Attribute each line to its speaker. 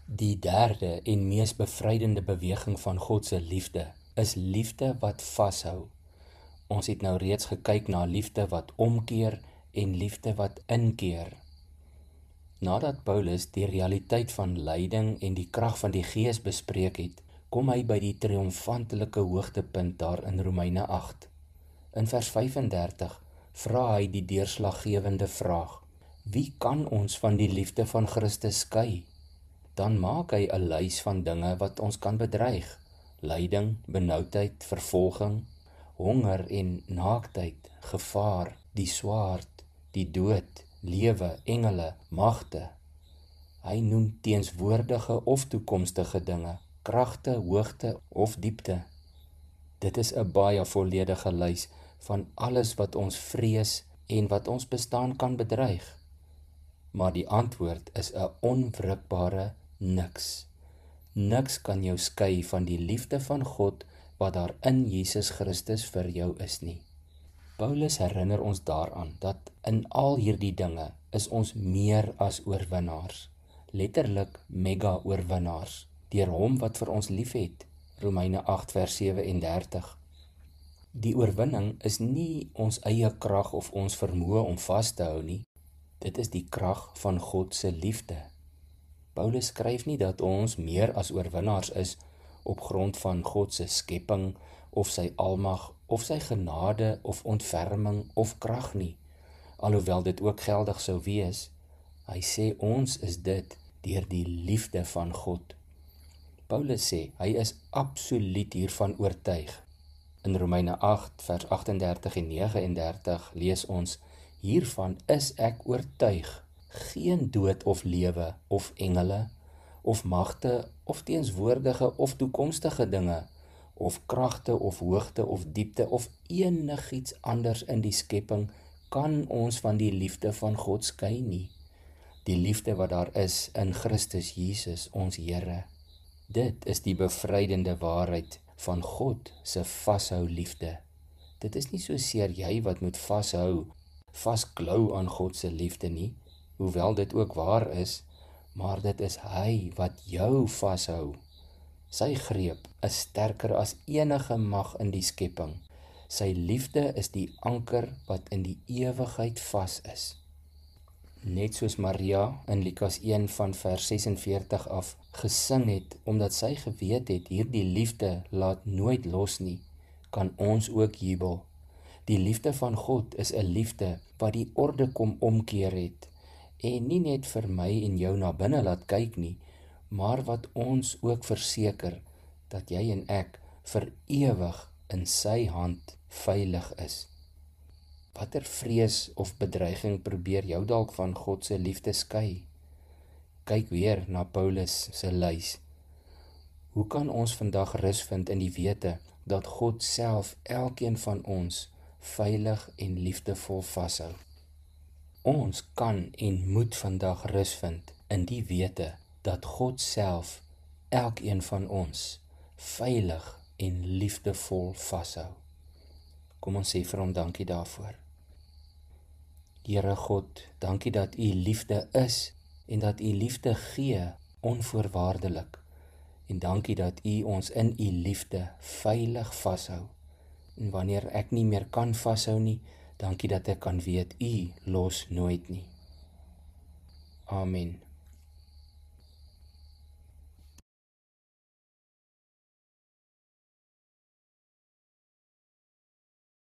Speaker 1: Die derde en mees bevrydende beweging van God se liefde is liefde wat vashou. Ons het nou reeds gekyk na liefde wat omkeer en liefde wat inkeer. Nadat Paulus die realiteit van lyding en die krag van die Gees bespreek het, kom hy by die triomfantelike hoogtepunt daar in Romeine 8. In vers 35 vra hy die deurslaggewende vraag: wie kan ons van die liefde van Christus skei? Dan maak hy 'n lys van dinge wat ons kan bedreig: lyding, benoudheid, vervolging, honger en naaktheid, gevaar, die swaard, die dood, lewe, engele, magte. Hy noem teenswoordige of toekomstige dinge, kragte, hoogte of diepte. Dit is 'n baie volledige lys van alles wat ons vrees en wat ons bestaan kan bedreig. Maar die antwoord is 'n onwrikbare niks. Niks kan jou skei van die liefde van God wat daar in Jesus Christus vir jou is nie. Paulus herinner ons daaraan dat in al hierdie dinge is ons meer as oorwinnaars, letterlik mega oorwinnaars, deur hom wat vir ons liefhet, Romeine 8 vers 37. Die oorwinning is nie ons eie krag of ons vermoë om vas te hou nie, dit is die krag van God se liefde. Paulus skryf nie dat ons meer as oorwinnaars is op grond van God se skepping of sy almag of sy genade of ontferming of krag nie, alhoewel dit ook geldig sou wees. Hy sê ons is dit deur die liefde van God. Paulus sê hy is absoluut hiervan oortuig. In Romeine 8 vers 38 en 39 lees ons: hiervan is ek oortuig, geen dood of lewe of engele of magte of teenswoordige of toekomstige dinge of kragte of hoogte of diepte of enigiets anders in die skepping kan ons van die liefde van God skei nie. Die liefde wat daar is in Christus Jesus, ons Here. Dit is die bevrydende waarheid van God se vashou liefde. Dit is nie soseer jy wat moet vasklou aan God se liefde nie, hoewel dit ook waar is, maar dit is hy wat jou vashou. Sy greep is sterker as enige mag in die skepping. Sy liefde is die anker wat in die ewigheid vas is. Net soos Maria in Lukas 1 van vers 46 af gesing het, omdat sy geweet het hierdie liefde laat nooit los nie, kan ons ook jubel. Die liefde van God is 'n liefde wat die orde kom omkeer het, en nie net vir my en jou na binne laat kyk nie, maar wat ons ook verseker dat jy en ek vir ewig in sy hand veilig is. Watter vrees of bedreiging probeer jou dalk van God se liefde skei? Kyk weer na Paulus se lys. Hoe kan ons vandag rus vind in die wete dat God self elkeen van ons veilig en liefdevol vashou? Ons kan en moet vandag rus vind in die wete dat God self elkeen van ons veilig en liefdevol vashou. Kom ons sê vir hom dankie daarvoor. Here God, dankie dat U liefde is en dat U liefde gee onvoorwaardelik. En dankie dat U ons in U liefde veilig vashou. En wanneer ek nie meer kan vashou nie, dankie dat ek kan weet U los nooit nie. Amen.